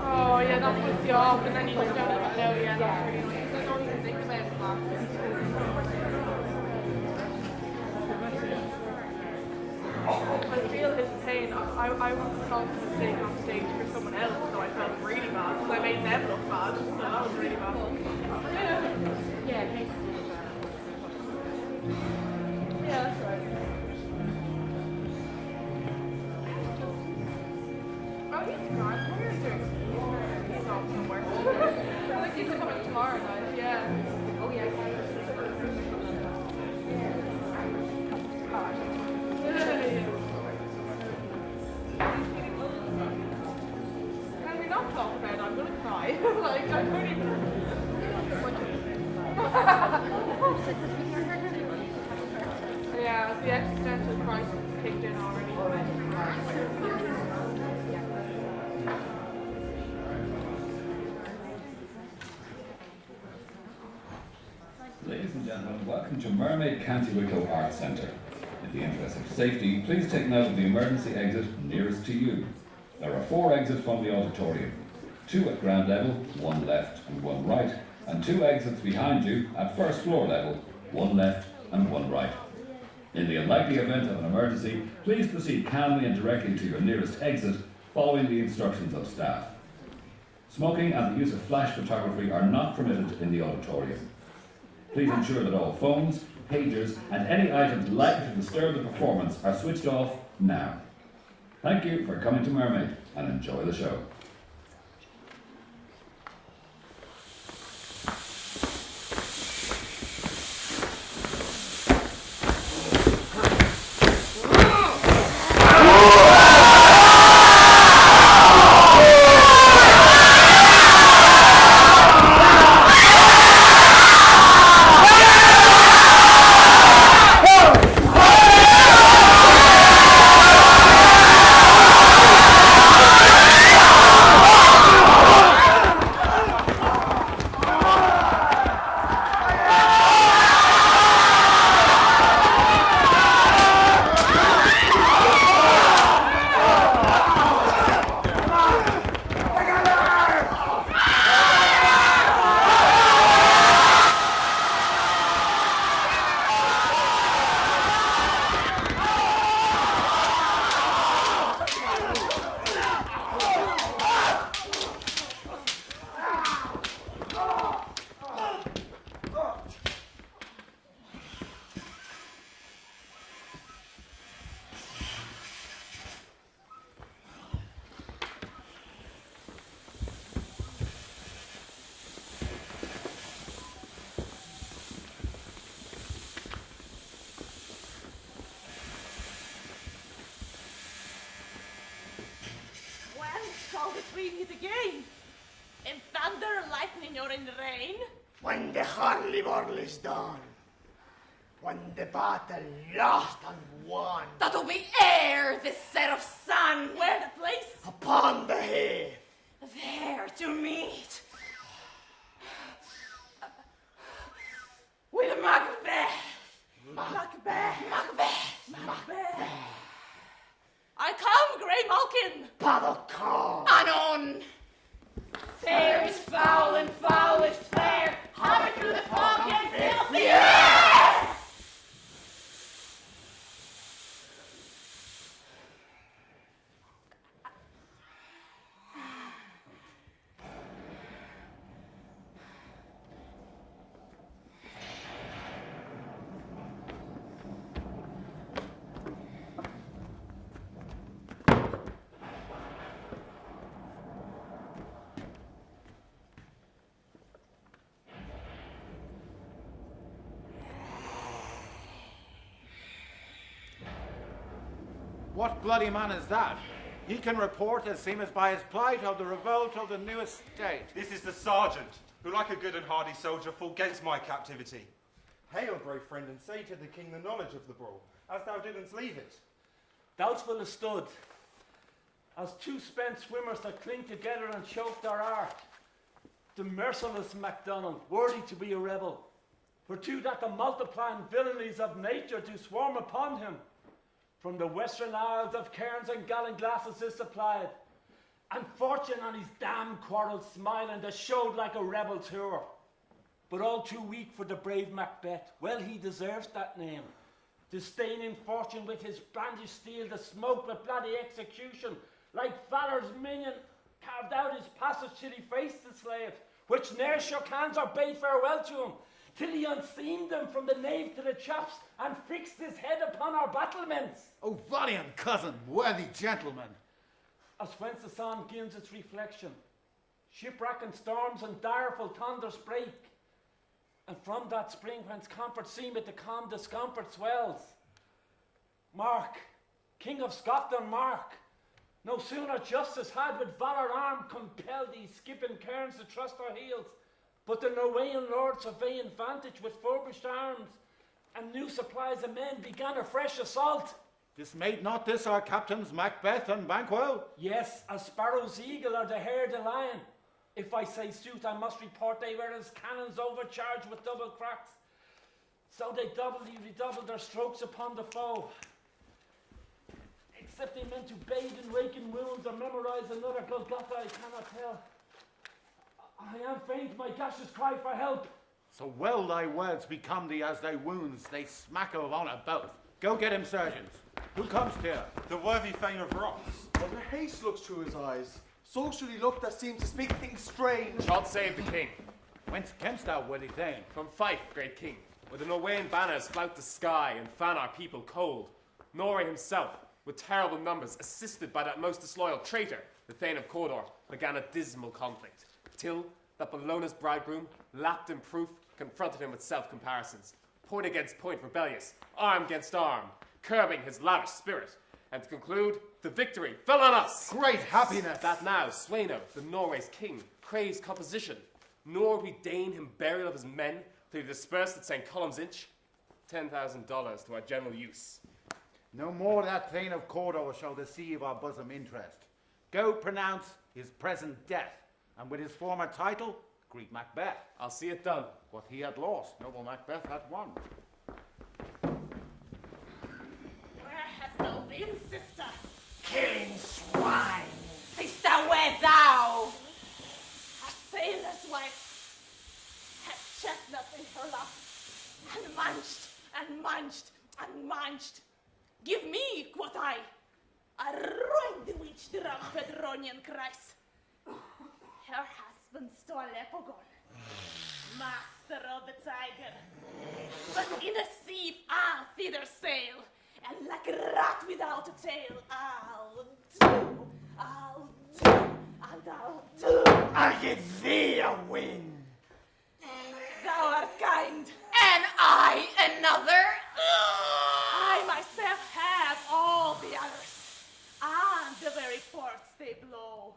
Oh yeah, that puts you off, and then you just don't even know. Yeah, that's really nice. I don't even think about that. I feel his pain. I was causing a mistake on stage for someone else, so I felt really bad because I made them look bad. So that was really bad. Yeah, yeah, that's right. Oh, he's grand. What are you doing? He's off somewhere. I think he's coming tomorrow night. Yeah. Oh yeah. Can we not talk about it? I'm gonna cry. Like I'm pretty. Yeah, the existential crisis kicked in already. Ladies and gentlemen, welcome to Mermaid County Wicklow Arts Centre. In the interest of safety, please take note of the emergency exit nearest to you. There are 4 exits from the auditorium. 2 at ground level, 1 left and 1 right, and 2 exits behind you at first floor level, 1 left and 1 right. In the unlikely event of an emergency, please proceed calmly and directly to your nearest exit, following the instructions of staff. Smoking and the use of flash photography are not permitted in the auditorium. Please ensure that all phones, pagers, and any items likely to disturb the performance are switched off now. Thank you for coming to Mermaid, and enjoy the show. Between it again, in thunder, lightning, or in rain. When the hurly is done, when the battle lost and won, That'll be ere the set of sun. Where the place? upon the hill, There to meet with Macbeth. Macbeth. I come, Grey Malkin. Paddock. Anon. Fair is foul and foul is fair. Hammer through the fog and fill the air. What bloody man is that? He can report as seems by his plight of the revolt of the new estate. This is the sergeant, who like a good and hardy soldier forgets my captivity. Hail, brave friend, and say to the king the knowledge of the brawl, as thou didn't leave it. Doubtful has stood, as two spent swimmers that cling together and choke their art. The merciless MacDonald, worthy to be a rebel, for to that the multiplying villainies of nature do swarm upon him. From the western isles of cairns and gallinglasses is supplied, and fortune on his damned quarrel smiling that showed like a rebel tour. But all too weak for the brave Macbeth, well he deserves that name. Disdaining fortune with his brandished steel, the smoke with bloody execution, like Valor's minion, carved out his passage till he faced the slaves, which ne'er shook hands or bade farewell to him, till he unseamed them from the nave to the chaps, and fixed his head upon our battlements. O valiant cousin, worthy gentleman! As whence the sun gins its reflection, shipwreck and storms and direful thunders break, and from that spring whence comfort seemeth the calm discomfort swells. Mark, King of Scotland, mark! No sooner justice had with valour armed compelled these skipping cairns to trust our heels, but the Norwegian lords surveying vantage with furbished arms, and new supplies of men began a fresh assault. Dismayed not this our captains Macbeth and Banquo? Yes, as sparrow's eagle or the hare the lion. If I say sooth, I must report they were as cannons overcharged with double cracks. So they doubly redoubled their strokes upon the foe. Except they meant to bathe in raking wounds or memorize another Golgotha, I cannot tell. I am faint, my gashes cry for help. So well thy words become thee as thy wounds, they smack of honour both. Go get him, surgeons. Who comes here? The worthy Thane of Rocks. But the haste looks through his eyes. So should he look that seems to speak things strange. God save the king. Whence camest thou, worthy Thane? From Fife, great king, where the Norwegian banners flout the sky and fan our people cold. Norway himself, with terrible numbers, assisted by that most disloyal traitor, the Thane of Cawdor, began a dismal conflict, till that Bellona's bridegroom, lapped in proof, confronted him with self-comparisons, point against point rebellious, arm against arm, curbing his lavish spirit, and to conclude, the victory fell on us. Great happiness! That now, Sweno, the Norway's king, craves composition, nor we deign him burial of his men till he dispersed at St. Column's Inch, $10,000 to our general use. No more that Thane of Cawdor shall deceive our bosom interest. Go pronounce his present death, and with his former title, greet Macbeth. I'll see it done. What he had lost, noble Macbeth had won. Where hast thou been, sister? Killing swine. Sister, where thou? A sailor's wife had chestnut in her lap, and munched, and munched, and munched. Give me, quoth I, a roin the which the Pedronian cries. Her husband stole Lepogon, master of the tiger. But in a sea I'll thither sail, and like a rat without a tail, I'll do, and I'll do. I'll give thee a win. Thou art kind. And I another? I myself have all the others, and the very ports they blow.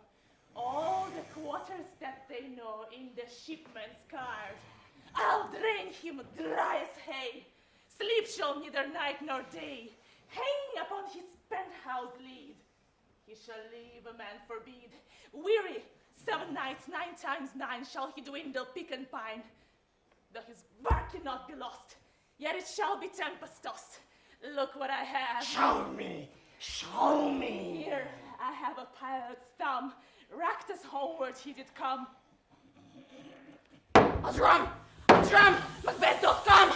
All the quarters that they know in the shipman's card. I'll drain him dry as hay. Sleep shall neither night nor day. Hang upon his penthouse lead. He shall leave a man forbid. Weary, 7 nights, 9 times 9 shall he dwindle, pick and pine. Though his bark cannot be lost, yet it shall be tempest tossed. Look what I have. Show me, show me. Here I have a pirate's thumb. Racked as homeward he did come. A drum! Macbeth doth come!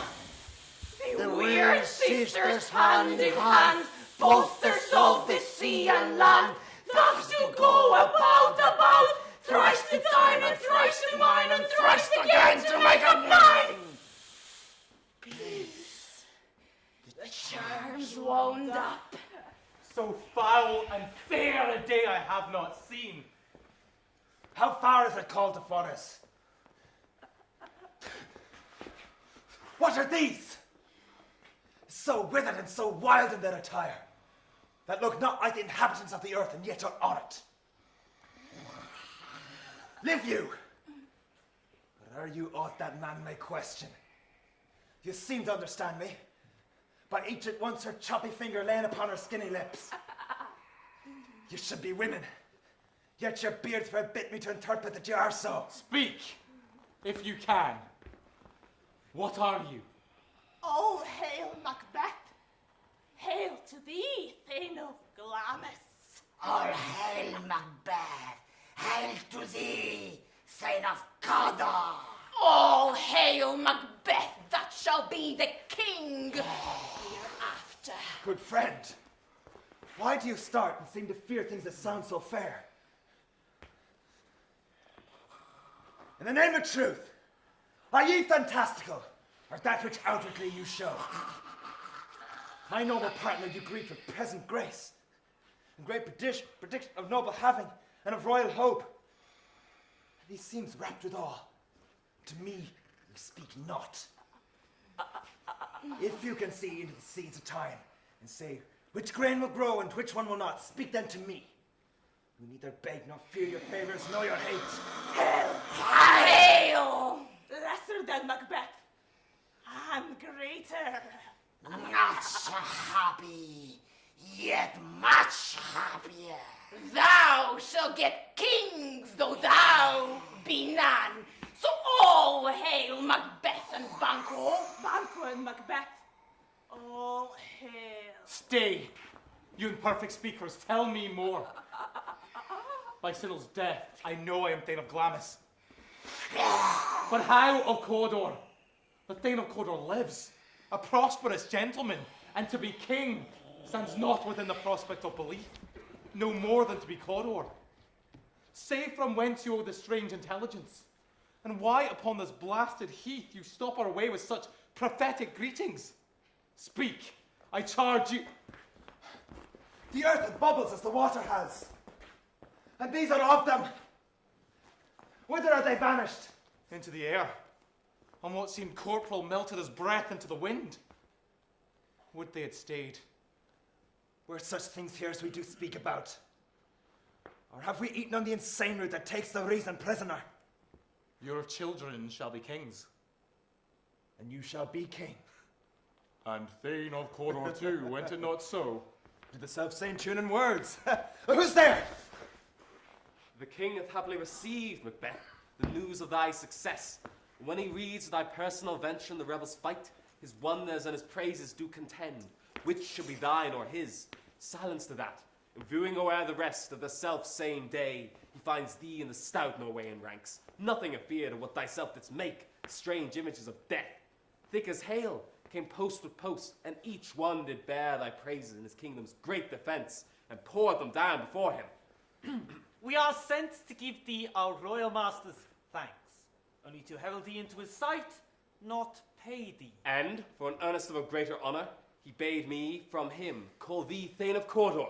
The weird sisters, hand in hand, boasters of the sea and land, thus to go about, thrice to dine and thrice to mine and thrice again to make up 9. Peace. The charms wound up. So foul and fair a day I have not seen. How far is it called upon us? What are these? So withered and so wild in their attire. that look not like the inhabitants of the earth, and yet are on it. Live you? But are you aught that man may question? You seem to understand me. By each at once her choppy finger laying upon her skinny lips. You should be women, yet your beards forbid me to interpret that you are so. Speak, if you can. What are you? All hail, Macbeth. Hail to thee, Thane of Glamis. All hail, Macbeth. Hail to thee, Thane of Cawdor. All hail, Macbeth, that shall be the king hereafter. Good friend, why do you start and seem to fear things that sound so fair? In the name of truth, are ye fantastical, or that which outwardly you show? My noble partner you greet with present grace, and great prediction of noble having, and of royal hope. And he seems rapt with awe. To me, you speak not. If you can see into the seeds of time, and say which grain will grow and which one will not, speak then to me, who neither beg nor fear your favors nor your hate. Hail! Hail! Lesser than Macbeth, and greater. Not so happy, yet much happier. Thou shalt get kings, though thou be none. So all hail Macbeth and Banquo. Banquo and Macbeth, all hail. Stay, you imperfect speakers, tell me more. By Sybil's death, I know I am Thane of Glamis. But how of Cawdor? The Thane of Cawdor lives, a prosperous gentleman, and to be king stands not within the prospect of belief, no more than to be Cawdor. Say from whence you owe this strange intelligence, and why upon this blasted heath you stop our way with such prophetic greetings. Speak, I charge you. The earth has bubbles as the water has, and these are of them. Whither are they banished? Into the air, on what seemed corporal melted as breath into the wind. Would they had stayed. Were such things here as we do speak about? Or have we eaten on the insane root that takes the reason prisoner? Your children shall be kings. And you shall be king. And Thane of Cawdor too, went it not so? To the self-same tune and words. Who's there? The king hath happily received, Macbeth, the news of thy success. When he reads of thy personal venture in the rebels' fight, his wonders and his praises do contend. Which should be thine or his? Silence to that. And viewing o'er the rest of the self-same day, he finds thee in the stout Norwegian ranks. Nothing afeard of what thyself didst make, strange images of death. Thick as hail came post with post, and each one did bear thy praises in his kingdom's great defence, and poured them down before him. We are sent to give thee our royal master's thanks, only to herald thee into his sight, not pay thee. And, for an earnest of a greater honour, he bade me, from him, call thee Thane of Cawdor,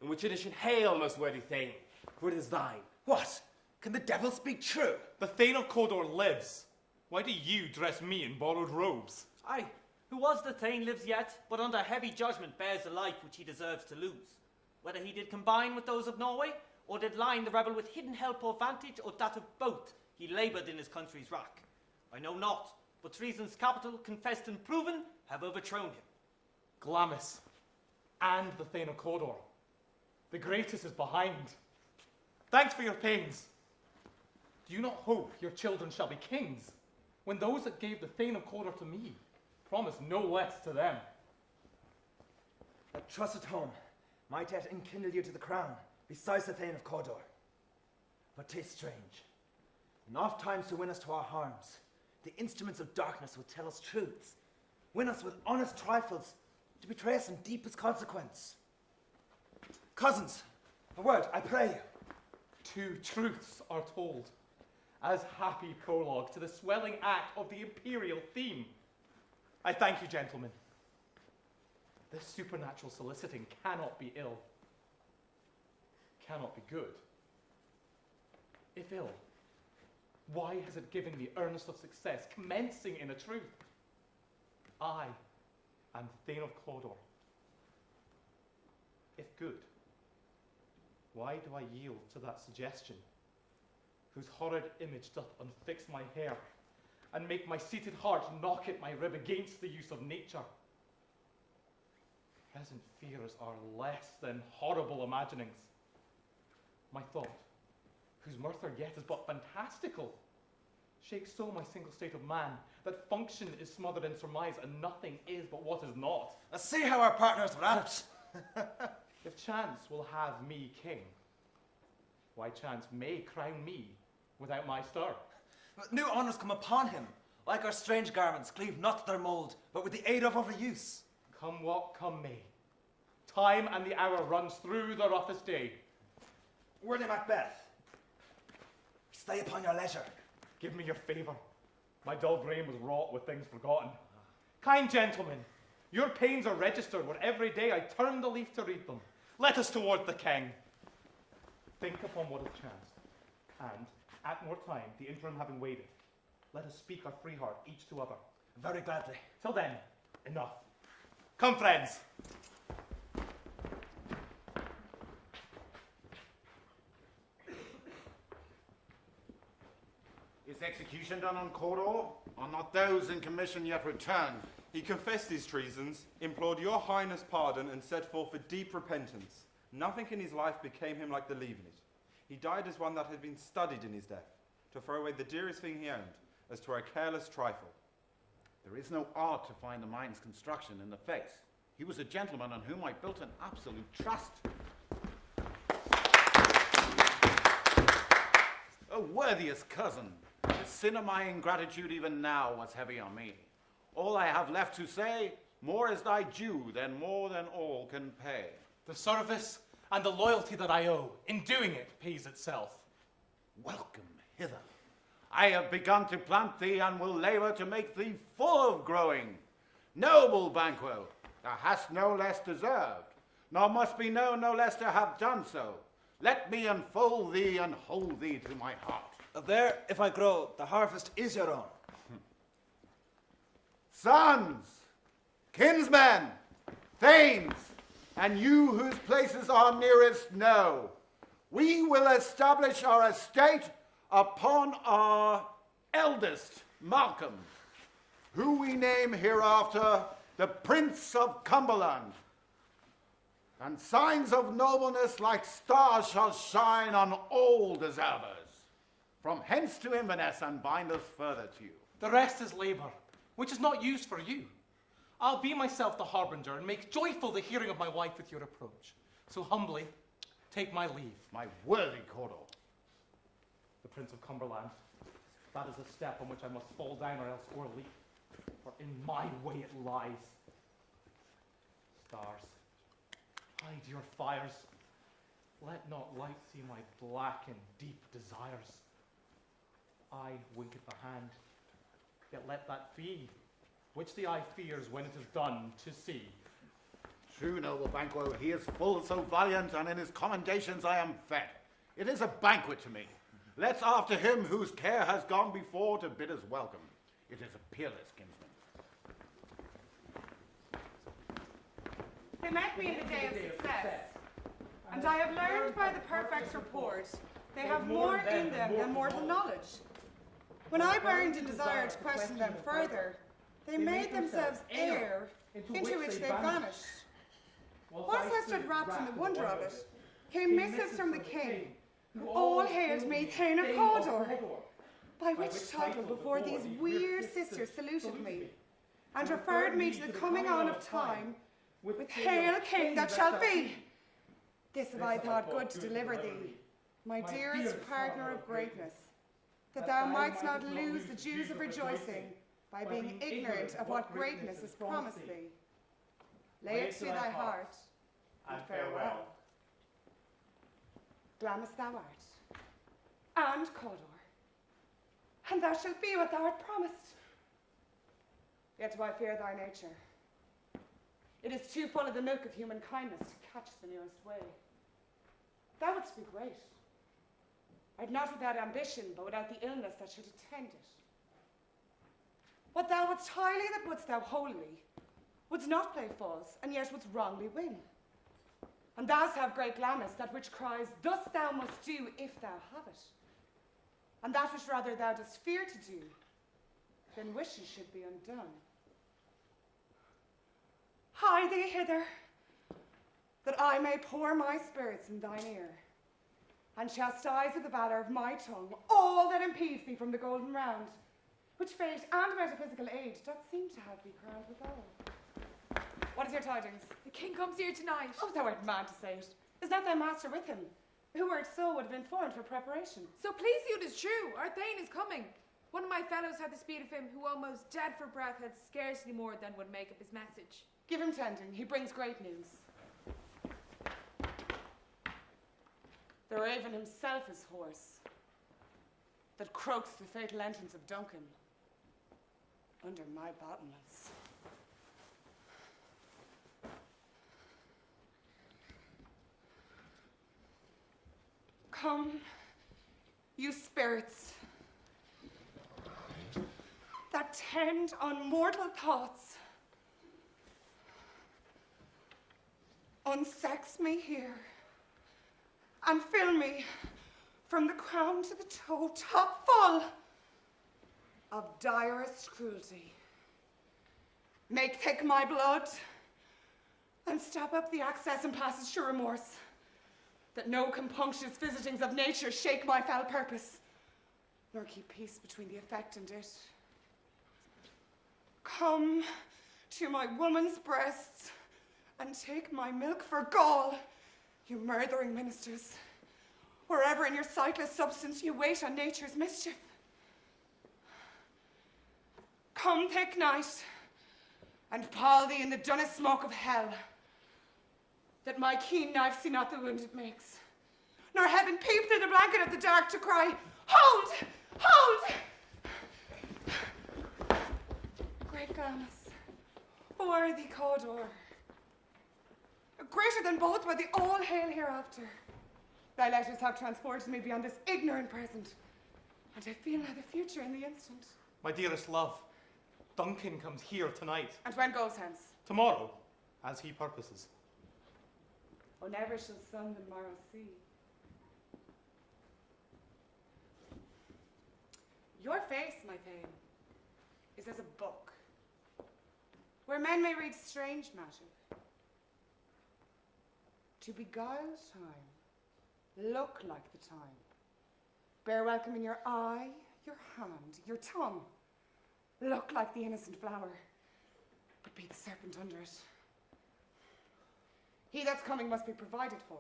in which addition hail, most worthy Thane, for it is thine. What? Can the devil speak true? The Thane of Cawdor lives. Why do you dress me in borrowed robes? Aye, who was the Thane lives yet, but under heavy judgment bears a life which he deserves to lose. Whether he did combine with those of Norway, or did line the rebel with hidden help or vantage, or that of both, he laboured in his country's wrack. I know not, but treason's capital, confessed and proven, have overthrown him. Glamis, and the Thane of Cawdor. The greatest is behind. Thanks for your pains. Do you not hope your children shall be kings, when those that gave the Thane of Cawdor to me promised no less to them? A trusted home might yet enkindle you to the crown, besides the Thane of Cawdor. But 'tis strange, and oft times to win us to our harms, the instruments of darkness will tell us truths, win us with honest trifles, to betray us in deepest consequence. Cousins, a word, I pray you. 2 truths are told, as happy prologue to the swelling act of the imperial theme. I thank you, gentlemen. This supernatural soliciting cannot be ill, cannot be good. If ill, why has it given me earnest of success, commencing in a truth? I am Thane of Cawdor. if good. Why do I yield to that suggestion, whose horrid image doth unfix my hair, and make my seated heart knock at my rib against the use of nature? Present fears are less than horrible imaginings. My thought, whose mirth yet is but fantastical, shakes so my single state of man, that function is smothered in surmise, and nothing is but what is not. Let's see how our partners rapt. If chance will have me king, why chance may crown me without my stir. But new honours come upon him. Like our strange garments, cleave not their mould, but with the aid of overuse. Come what come may, time and the hour runs through the roughest day. Worthy Macbeth, stay upon your leisure. Give me your favour. My dull brain was wrought with things forgotten. Kind gentlemen, your pains are registered where every day I turn the leaf to read them. Let us toward the king. Think upon what has chanced, and at more time, the interim having waited, let us speak our free heart each to other. Very gladly. Till then, enough. Come, friends. Is execution done on Cawdor? Are not those in commission yet returned? He confessed his treasons, implored your highness pardon, and set forth for deep repentance. Nothing in his life became him like the leaving it. He died as one that had been studied in his death, to throw away the dearest thing he owned, as to a careless trifle. There is no art to find the mind's construction in the face. He was a gentleman on whom I built an absolute trust. O worthiest cousin, the sin of my ingratitude even now was heavy on me. All I have left to say, more is thy due than more than all can pay. The service and the loyalty that I owe in doing it pays itself. Welcome hither. I have begun to plant thee and will labour to make thee full of growing. Noble Banquo, thou hast no less deserved, nor must be known no less to have done so. Let me enfold thee and hold thee to my heart. There, if I grow, the harvest is your own. Sons, kinsmen, thanes, and you whose places are nearest know, we will establish our estate upon our eldest Malcolm, who we name hereafter the Prince of Cumberland. And signs of nobleness like stars shall shine on all deservers, from hence to Inverness and bind us further to you. The rest is labour, which is not used for you. I'll be myself the harbinger and make joyful the hearing of my wife with your approach. So humbly, take my leave. My worthy Cawdor. The Prince of Cumberland, that is a step on which I must fall down or else o'erleap, for in my way it lies. Stars, hide your fires. Let not light see my black and deep desires. I wink at the hand, yet let that be, which the eye fears when it is done to see. True, noble Banquo, he is full so valiant, and in his commendations I am fed. It is a banquet to me. Let's after him whose care has gone before to bid us welcome. It is a peerless kinsman. They met me in the day of success, and I have learned by the perfect's report they have more in them than mortal knowledge. When I burned in desire to question them further, they made themselves air into which they vanished. Whilst I stood wrapped in the wonder of it, came missives from the king, who all hailed me Thane of Cawdor, by which title before these weird sisters saluted me, and referred me to the coming on of time, with hail king that shall be. This have I thought good to deliver thee, my dearest partner of greatness, that thou mightst not lose the dews of rejoicing by being ignorant of what greatness is promised thee. Lay it to thy heart, and farewell. Glamis thou art, and Cawdor, and thou shalt be what thou art promised. Yet do I fear thy nature. It is too full of the milk of human kindness to catch the nearest way. Thou wouldst be great. I'd not without ambition, but without the illness that should attend it. What thou wouldst highly, that wouldst thou wholly, wouldst not play false, and yet wouldst wrongly win. And thou have great glamis, that which cries, thus thou must do if thou have it. And that which rather thou dost fear to do, than wishes should be undone. Hie thee hither, that I may pour my spirits in thine ear, and chastise with the valour of my tongue all that impedes thee from the golden round, which fate and metaphysical aid doth seem to have thee crowned withal. What is your tidings? The king comes here tonight. Oh, thou art mad to say it. Is not thy master with him? Who were it so would have informed for preparation. So please you, it is true. Our Thane is coming. One of my fellows had the speed of him, who almost dead for breath had scarcely more than would make of his message. Give him tending. He brings great news. The raven himself is hoarse, that croaks the fatal entrance of Duncan under my battlements. Come, you spirits, that tend on mortal thoughts, unsex me here, and fill me from the crown to the toe, top full of direst cruelty. Make thick my blood, and stop up the access and passage to remorse, that no compunctious visitings of nature shake my foul purpose, nor keep peace between the effect and it. Come to my woman's breasts, and take my milk for gall, you murthering ministers, wherever in your sightless substance you wait on nature's mischief. Come, thick night, and pall thee in the dunnest smoke of hell, that my keen knife see not the wound it makes, nor heaven peep through the blanket of the dark to cry, hold, hold! Great Glamis, worthy Cawdor, greater than both were the all hail hereafter. Thy letters have transported me beyond this ignorant present, and I feel now the future in the instant. My dearest love, Duncan comes here tonight. And when goes hence? Tomorrow, as he purposes. Oh, never shall sun the morrow see. Your face, my Thane, is as a book, where men may read strange matter. To beguile time, look like the time. Bear welcome in your eye, your hand, your tongue. Look like the innocent flower, but be the serpent under it. He that's coming must be provided for.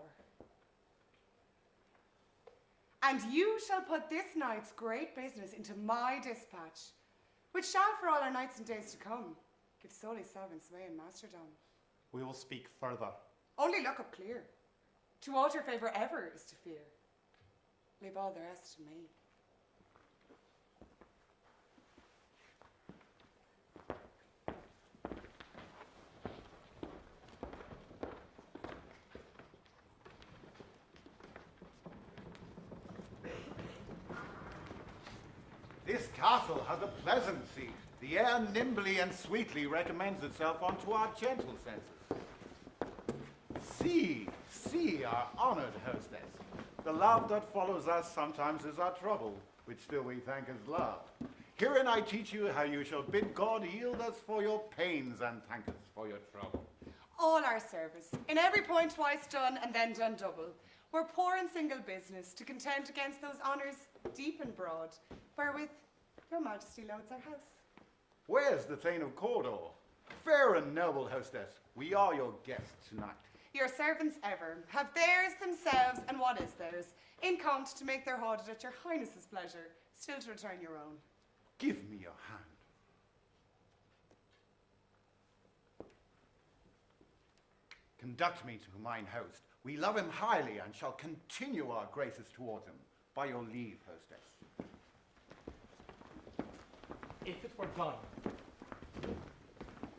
And you shall put this night's great business into my dispatch, which shall for all our nights and days to come give solely sovereign sway and masterdom. We will speak further. Only look up clear. To alter favour ever is to fear. Leave all the rest to me. This castle has a pleasant seat. The air nimbly and sweetly recommends itself unto our gentle senses. See, our honoured hostess. The love that follows us sometimes is our trouble, which still we thank as love. Herein I teach you how you shall bid God yield us for your pains and thank us for your trouble. All our service, in every point twice done and then done double. We're poor and single business, to contend against those honours deep and broad, wherewith your majesty loads our house. Where's the Thane of Cawdor? Fair and noble hostess, we are your guests tonight. Your servants ever have theirs themselves, and what is theirs, in count to make their audit at your highness's pleasure, still to return your own. Give me your hand. Conduct me to mine host. We love him highly and shall continue our graces towards him. By your leave, hostess. If it were done,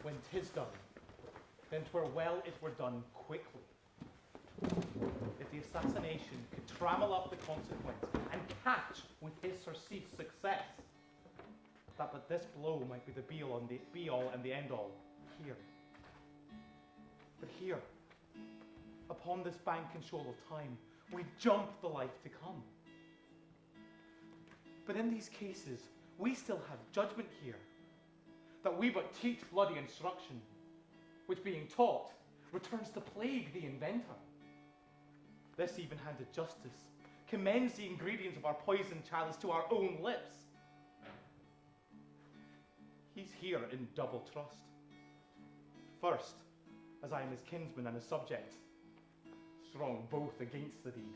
when 'tis done, then 'twere well it were done quickly. If the assassination could trammel up the consequence and catch with his surcease success, that but this blow might be the be all and the end all here. But here, upon this bank and shoal of time, we jump the life to come. But in these cases, we still have judgment here, that we but teach bloody instruction, which being taught, returns to plague the inventor. This even-handed justice commends the ingredients of our poisoned chalice to our own lips. He's here in double trust. First, as I am his kinsman and his subject, strong both against the deed.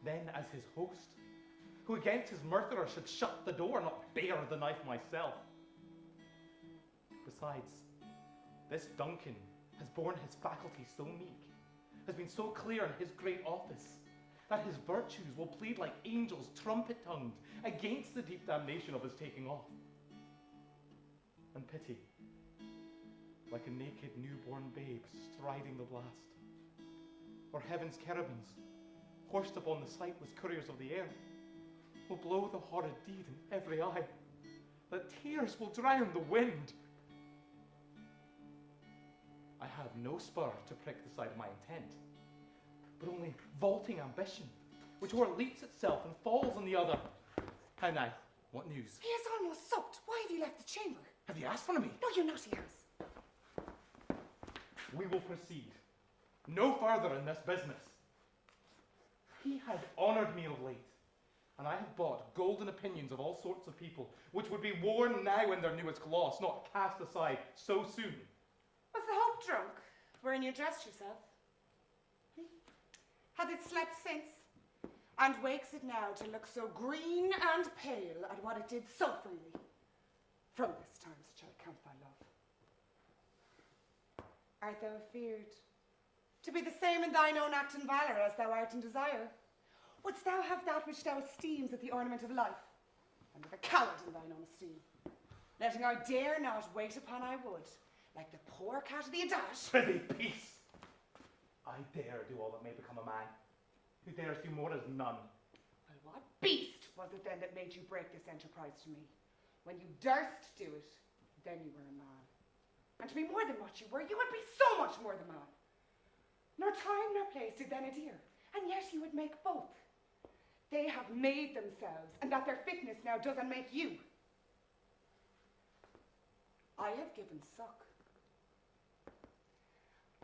Then as his host, who against his murderer should shut the door, not bear the knife myself. Besides, this Duncan has borne his faculties so meek, has been so clear in his great office, that his virtues will plead like angels trumpet-tongued against the deep damnation of his taking off. And pity, like a naked newborn babe striding the blast, or heaven's cherubims, horsed upon the sightless couriers of the air, will blow the horrid deed in every eye, that tears will drown the wind. I have no spur to prick the side of my intent, but only vaulting ambition, which o'erleaps itself and falls on the other. How now? What news? He is almost soaked. Why have you left the chamber? Have you asked for me? No, you naughty ass. We will proceed no further in this business. He has honoured me of late, and I have bought golden opinions of all sorts of people, which would be worn now in their newest gloss, not cast aside so soon. Was the hope drunk, wherein you dressed yourself? Hath it slept since? And wakes it now to look so green and pale at what it did so freely? From this time shall I count thy love. Art thou afeard to be the same in thine own act and valour as thou art in desire? Wouldst thou have that which thou esteems at the ornament of life, and with a coward in thine own esteem? Letting I dare not wait upon I would, like the poor cat of the adage. Prithee, peace! I dare do all that may become a man. Who dares do more as none? Well, what beast was it then that made you break this enterprise to me? When you durst do it, then you were a man. And to be more than what you were, you would be so much more than man. Nor time nor place did then adhere, and yet you would make both. They have made themselves, and that their fitness now does unmake you. I have given suck,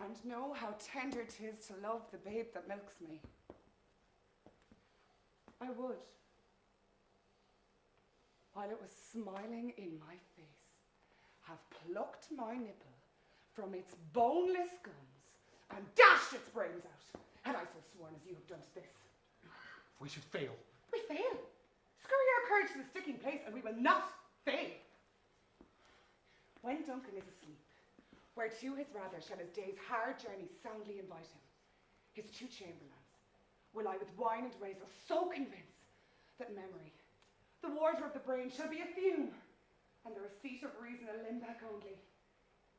and know how tender 'tis to love the babe that milks me. I would, while it was smiling in my face, have plucked my nipple from its boneless gums and dashed its brains out, had I so sworn as you have done to this. If we should fail. We fail. Scurry our courage to the sticking place, and we will not fail. When Duncan is asleep, whereto his rather shall his day's hard journey soundly invite him, his two chamberlains, will I with wine and razor so convince that memory, the water of the brain, shall be a fume, and the receipt of reason a limbeck only.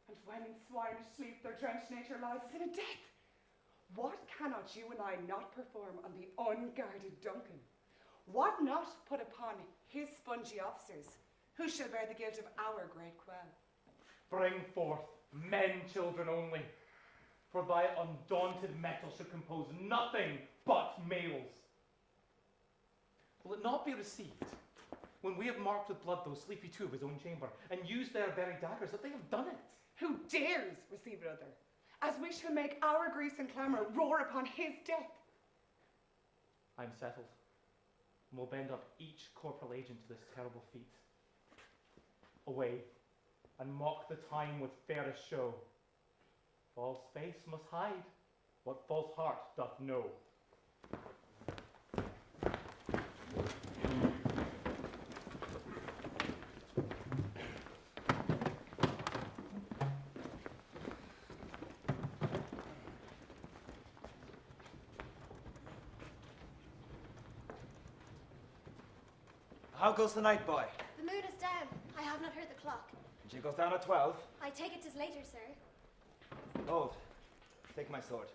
And when in swinish sleep their drenched nature lies in a death, what cannot you and I not perform on the unguarded Duncan? What not put upon his spongy officers, who shall bear the guilt of our great quell? Bring forth men, children only, for thy undaunted metal should compose nothing but males. Will it not be received, when we have marked with blood those sleepy two of his own chamber, and used their very daggers, that they have done it? Who dares receive another, as we shall make our griefs and clamour roar upon his death? I am settled, and will bend up each corporal agent to this terrible feat. Away, and mock the time with fairest show. False face must hide what false heart doth know. How goes the night, boy? The moon is down. I have not heard the clock. And she goes down at 12. I take it 'tis later, sir. Hold. Take my sword.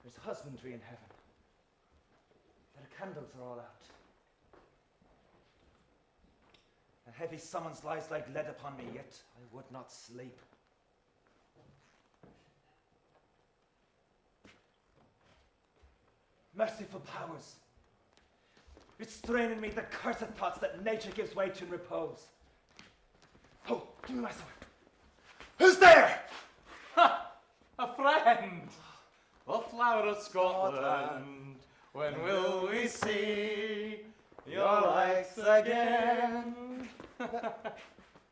There's husbandry in heaven. Their candles are all out. A heavy summons lies like lead upon me, yet I would not sleep. Merciful powers, restrain in me the cursed thoughts that nature gives way to in repose. Oh, give me my sword. Who's there? Ha! A friend! A flower of Scotland, when will we see your likes again?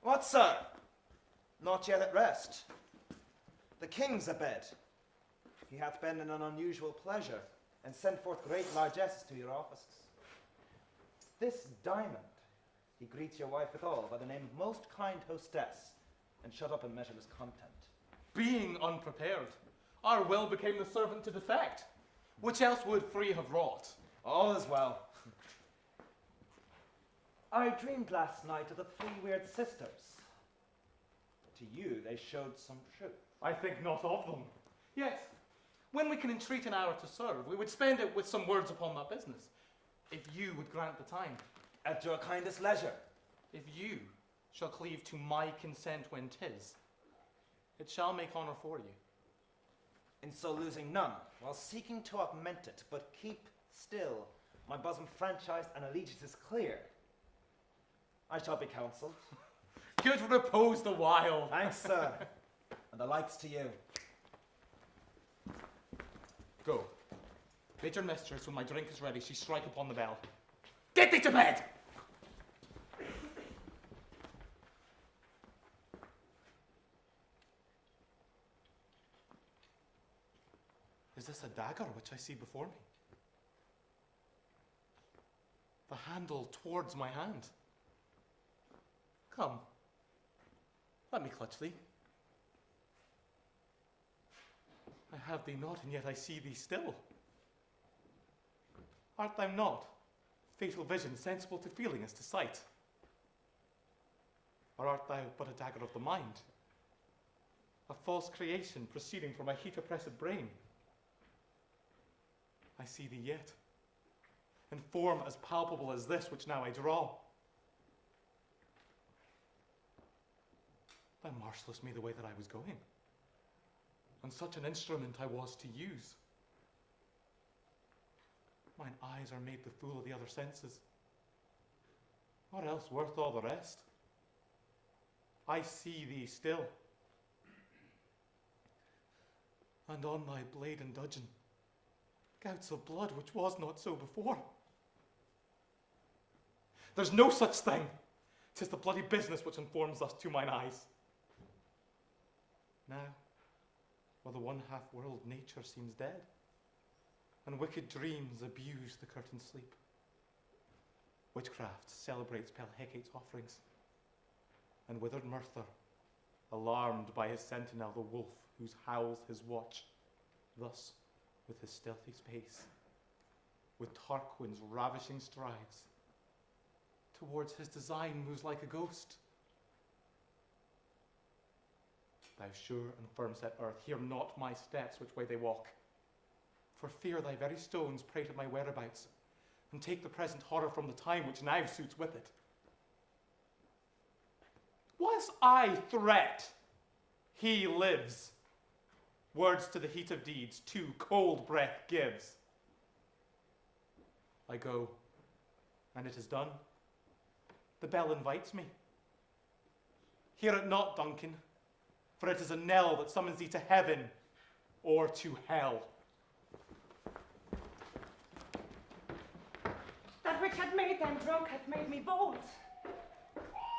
What, sir? Not yet at rest. The king's abed. He hath been in an unusual pleasure, and sent forth great largesses to your offices. This diamond he greets your wife withal by the name of most kind hostess, and shut up in measureless content. Being unprepared, our will became the servant to defect. Which else would free have wrought? All is well. I dreamed last night of the three weird sisters. To you they showed some truth. I think not of them. Yes, when we can entreat an hour to serve, we would spend it with some words upon that business, if you would grant the time. At your kindest leisure. If you shall cleave to my consent when 'tis, it shall make honour for you. In so losing none, while seeking to augment it, but keep still my bosom franchised and allegiances clear, I shall be counselled. Good repose the while. Thanks, sir. And the likes to you. Go. Bid your mistress, when my drink is ready, she strike upon the bell. Get thee to bed! Is this a dagger which I see before me? The handle towards my hand. Come, let me clutch thee. I have thee not, and yet I see thee still. Art thou not, fatal vision, sensible to feeling as to sight? Or art thou but a dagger of the mind, a false creation proceeding from a heat-oppressed brain? I see thee yet, in form as palpable as this which now I draw. Thou marshallest me the way that I was going, and such an instrument I was to use. Mine eyes are made the fool of the other senses. What else worth all the rest? I see thee still, and on thy blade and dudgeon, gouts of blood which was not so before. There's no such thing. 'Tis the bloody business which informs us to mine eyes. Now, while the one half world nature seems dead, and wicked dreams abuse the curtained sleep, witchcraft celebrates pale Hecate's offerings, and withered Merthyr, alarmed by his sentinel, the wolf whose howls his watch, thus, with his stealthy pace, with Tarquin's ravishing strides, towards his design moves like a ghost. Thou sure and firm-set earth, hear not my steps which way they walk, for fear thy very stones prate of my whereabouts, and take the present horror from the time which now suits with it. Whilst I threat, he lives. Words to the heat of deeds, too cold breath gives. I go, and it is done. The bell invites me. Hear it not, Duncan, for it is a knell that summons thee to heaven or to hell. That which had made them drunk hath made me bold.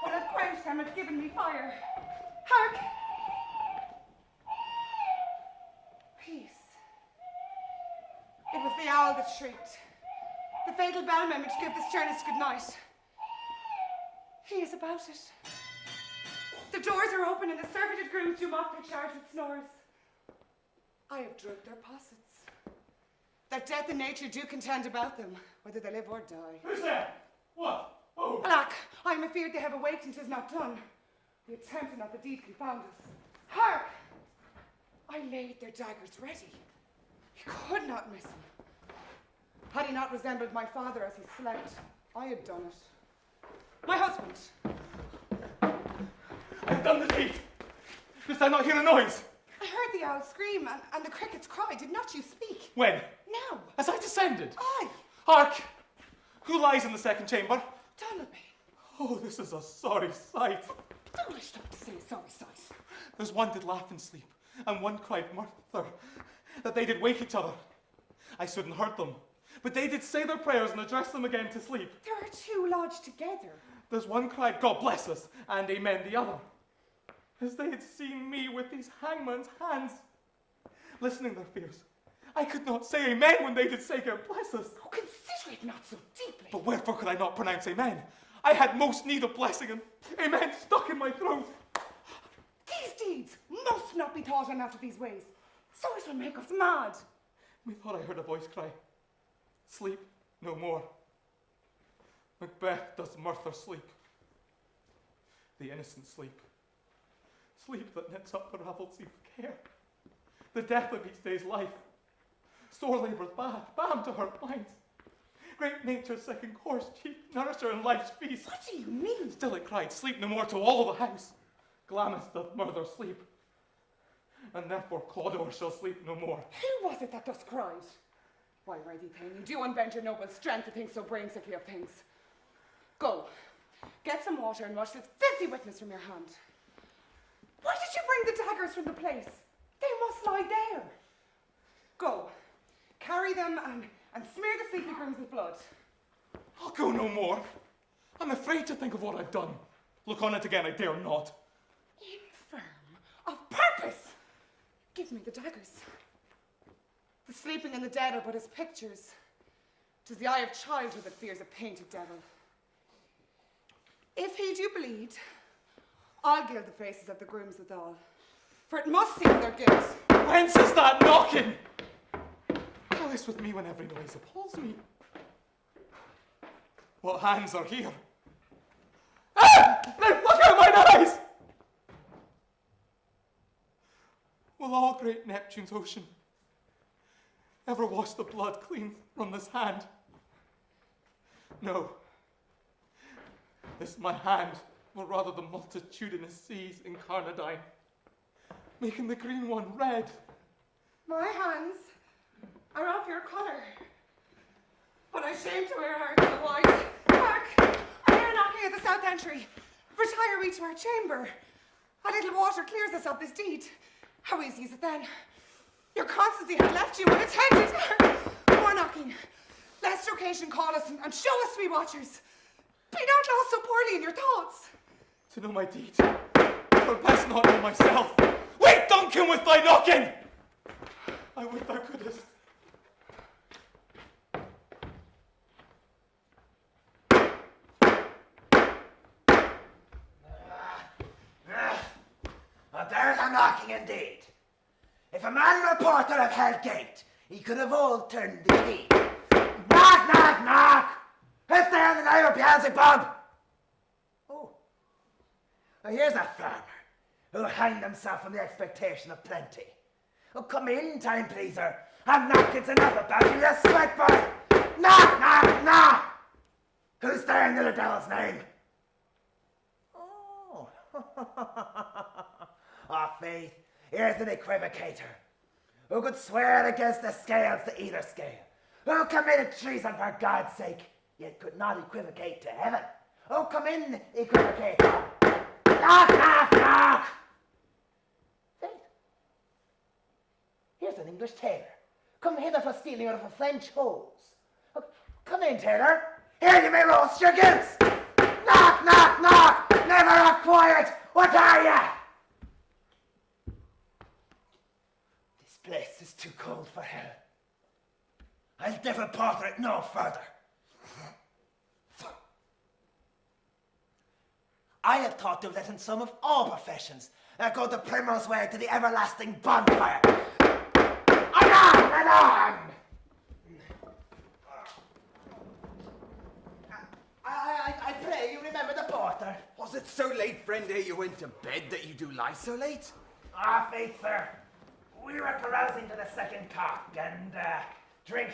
What had quenched them hath given me fire. Hark! Peace. It was the owl that shrieked. The fatal bellman which gave the sternest good night. He is about it. The doors are open and the surfeited grooms do mock their charge with snores. I have drugged their possets. That death and nature do contend about them, whether they live or die. Who's there? What? Oh! Alack, I am afeard they have awaked and 'tis not done. The attempt and not the deed confound us. Hark! I laid their daggers ready. You could not miss him. Had he not resembled my father as he slept, I had done it. My husband. I've done the deed. Didst thou not hear a noise? I heard the owl scream and the crickets cry. Did not you speak? When? Now. As I descended? Aye. Hark! Who lies in the second chamber? Donalbain. Oh, this is a sorry sight. Foolish not to say a sorry sight. There's one did laugh in sleep, and one cried murther, that they did wake each other. I stood and heard them, but they did say their prayers and address them again to sleep. There are two lodged together. There's one cried, God bless us, and amen the other, as they had seen me with these hangman's hands, listening their fears. I could not say amen when they did say God bless us. Oh, consider it not so deeply. But wherefore could I not pronounce amen? I had most need of blessing, and amen stuck in my throat. These deeds must not be thought on after these ways, so it will make us mad. Methought I heard a voice cry, sleep no more. Macbeth does murther sleep. The innocent sleep. Sleep that knits up the ravelled sea of care. The death of each day's life. Sore labour's balm to her minds. Great nature's second course, chief nourisher in life's feast. What do you mean? Still it cried, sleep no more to all of the house. Glamis doth murther sleep, and therefore Cawdor shall sleep no more. Who was it that thus cried? Why, worthy thing, you do unbend your noble strength to think so brainsickly of things. Go, get some water and wash this filthy witness from your hand. Why did you bring the daggers from the place? They must lie there. Go, carry them and smear the sleepy grooms with blood. I'll go no more. I'm afraid to think of what I've done. Look on it again, I dare not. Infirm of purpose! Give me the daggers. The sleeping and the dead are but as pictures. 'Tis the eye of childhood that fears a painted devil. If he do bleed, I'll gild the faces of the grooms withal, for it must seem their guilt. Whence is that knocking? How is with me when every noise appalls me? What hands are here? Ah! Now look out mine eyes! Will all great Neptune's ocean ever wash the blood clean from this hand? No. This my hand will rather the multitudinous seas incarnadine, making the green one red. My hands are of your colour, but I shame to wear ours so white. Hark! I hear knocking at the south entry. Retire we to our chamber. A little water clears us of this deed. How easy is it then? Your constancy had left you unattended. More knocking. Lest occasion call us and show us to be watchers. Be not lost so poorly in your thoughts. To know my deed, or best not know myself. Wait, Duncan, with thy knocking! I would thou couldst. There's a knocking indeed. If a man reporter have held gate, he could have all turned the key. Knock, knock, knock! Who's there in the name of Beelzebub? Oh, well, here's a farmer who'll hang himself from the expectation of plenty. Oh, come in, time pleaser. I'm knocking's enough about you, you sweat boy. Knock, knock, knock! Who's there in the devil's name? Oh. Ah, faith, here's an equivocator, who could swear against the scales to either scale, who committed treason for God's sake, yet could not equivocate to heaven. Oh, come in, equivocator. Knock, knock, knock! Faith, here's an English tailor, come hither for stealing out of a French hose. Oh, come in, tailor. Here you may roast your gills. Knock, knock, knock! Never a quiet. What are you? This place is too cold for hell. I'll devil porter it no further. I had thought of letting some of all professions go the primrose way to the everlasting bonfire. Anon, anon! I pray you remember the porter. Was it so late, friend, ere you went to bed that you do lie so late? Ah, faith, sir. We were carousing to the second cock, and drink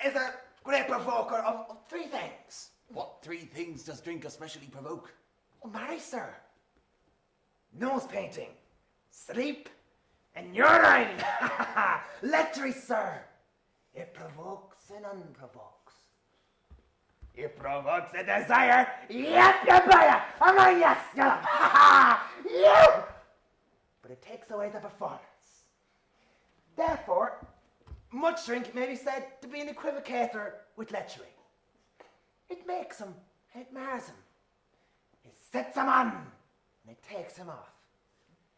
is a great provoker of three things. What 3 things does drink especially provoke? Oh, marry, sir. Nose painting, sleep, and urine. Lechery, sir. It provokes and unprovokes. It provokes a desire. Yep, you buyer. Among yes, you. But it takes away the performance. Therefore, much drink may be said to be an equivocator with lechery. It makes him, it mars him. It sets him on, and it takes him off.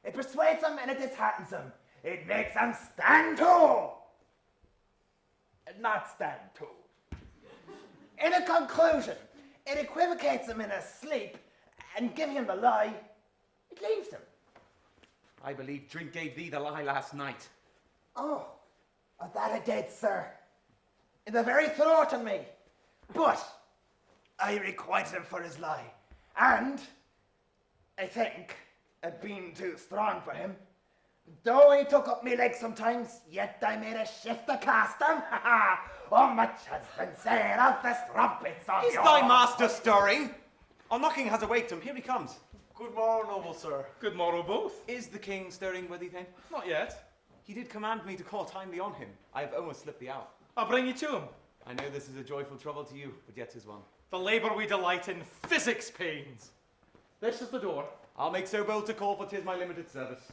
It persuades him, and it disheartens him. It makes him stand to, and not stand to. In a conclusion, it equivocates him in a sleep, and giving him the lie, it leaves him. I believe drink gave thee the lie last night. Oh, that it did, sir. In the very throat of me. But I requited him for his lie. And I think it being too strong for him, though he took up me legs sometimes, yet I made a shift to cast him. Oh, much has been said of the strumpets of Is thy master stirring? Our knocking has awaked him. Here he comes. Good morrow, noble sir. Good morrow, both. Is the king stirring, worthy thane? Not yet. He did command me to call timely on him. I have almost slipped the hour. I'll bring you to him. I know this is a joyful trouble to you, but yet 'tis one. The labour we delight in physics pains. This is the door. I'll make so bold to call, for 'tis my limited service.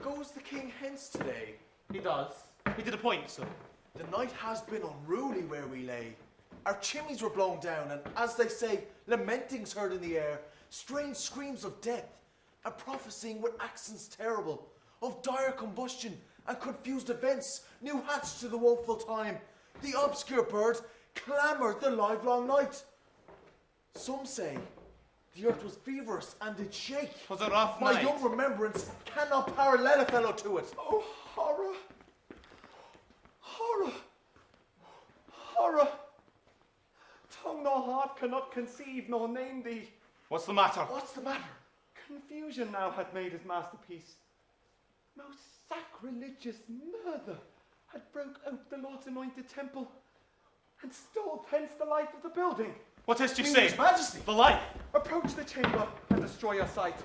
Goes the king hence today? He does. He did appoint so. The night has been unruly where we lay. Our chimneys were blown down, and as they say, lamentings heard in the air, strange screams of death, and prophesying with accents terrible, of dire combustion and confused events, new hatched to the woeful time. The obscure bird clamoured the livelong night. Some say the earth was feverish and did shake. 'Twas a rough My night. young remembrance cannot parallel a fellow to it. Oh, horror! Horror! Horror! Tongue nor heart cannot conceive nor name thee. What's the matter? What's the matter? Confusion now hath made his masterpiece. Most sacrilegious murder had broke out the Lord's anointed temple and stole hence the life of the building. What is you Mean say? His Majesty. The light. Approach the chamber and destroy your sight.